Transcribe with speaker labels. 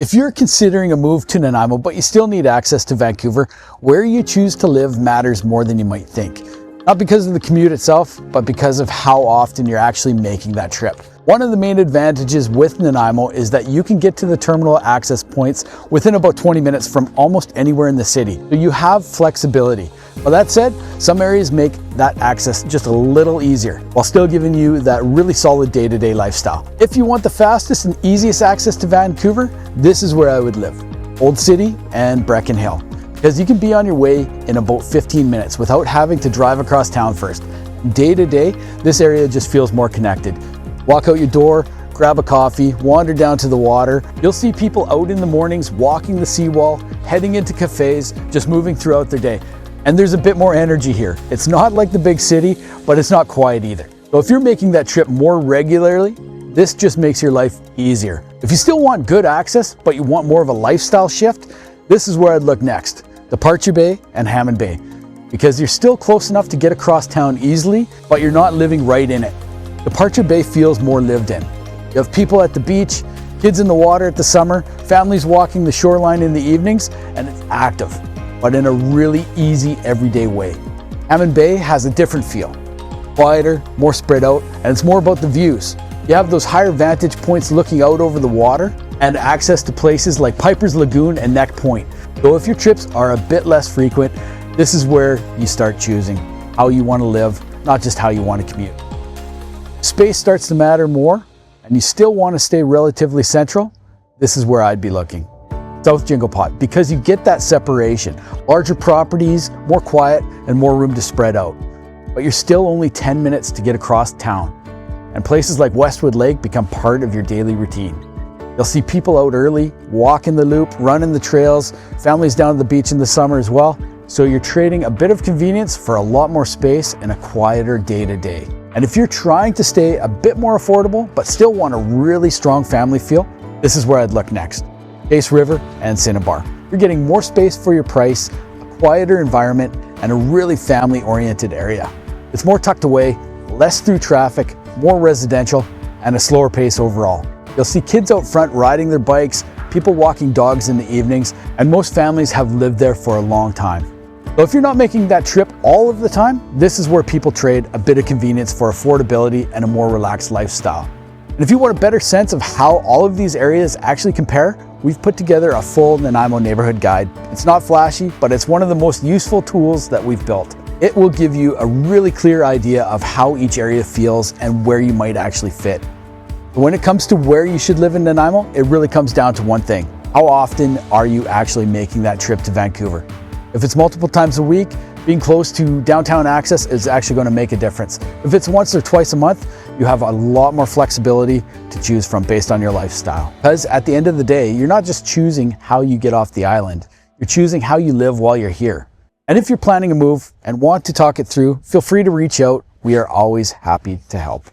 Speaker 1: If you're considering a move to Nanaimo, but you still need access to Vancouver, where you choose to live matters more than you might think. Not because of the commute itself, but because of how often you're actually making that trip. One of the main advantages with Nanaimo is that you can get to the terminal access points within about 20 minutes from almost anywhere in the city. So you have flexibility. But that said, some areas make that access just a little easier while still giving you that really solid day-to-day lifestyle. If you want the fastest and easiest access to Vancouver, this is where I would live. Old City and Brechin Hill. Because you can be on your way in about 15 minutes without having to drive across town first. Day to day, this area just feels more connected. Walk out your door, grab a coffee, wander down to the water. You'll see people out in the mornings walking the seawall, heading into cafés, just moving throughout their day. And there's a bit more energy here. It's not like the big city, but it's not quiet either. So if you're making that trip more regularly, this just makes your life easier. If you still want good access, but you want more of a lifestyle shift, this is where I'd look next. Departure Bay and Hammond Bay, because you're still close enough to get across town easily, but you're not living right in it. Departure Bay feels more lived in. You have people at the beach, kids in the water at the summer, families walking the shoreline in the evenings, and it's active, but in a really easy everyday way. Hammond Bay has a different feel. Quieter, more spread out, and it's more about the views. You have those higher vantage points looking out over the water and access to places like Piper's Lagoon and Neck Point. So if your trips are a bit less frequent, this is where you start choosing how you want to live, not just how you want to commute. Space starts to matter more, and you still want to stay relatively central, this is where I'd be looking. South Jingle Pot, because you get that separation. Larger properties, more quiet, and more room to spread out. But you're still only 10 minutes to get across town. And places like Westwood Lake become part of your daily routine. You'll see people out early, walking the loop, running the trails, families down to the beach in the summer as well. So you're trading a bit of convenience for a lot more space and a quieter day-to-day. And if you're trying to stay a bit more affordable, but still want a really strong family feel, this is where I'd look next. Chase River and Cinnabar. You're getting more space for your price, a quieter environment, and a really family-oriented area. It's more tucked away, less through traffic, more residential, and a slower pace overall. You'll see kids out front riding their bikes, people walking dogs in the evenings, and most families have lived there for a long time. So if you're not making that trip all of the time, this is where people trade a bit of convenience for affordability and a more relaxed lifestyle. And if you want a better sense of how all of these areas actually compare, we've put together a full Nanaimo neighborhood guide. It's not flashy, but it's one of the most useful tools that we've built. It will give you a really clear idea of how each area feels and where you might actually fit. When it comes to where you should live in Nanaimo, it really comes down to one thing. How often are you actually making that trip to Vancouver? If it's multiple times a week, being close to downtown access is actually going to make a difference. If it's once or twice a month, you have a lot more flexibility to choose from based on your lifestyle. Because at the end of the day, you're not just choosing how you get off the island, you're choosing how you live while you're here. And if you're planning a move and want to talk it through, feel free to reach out. We are always happy to help.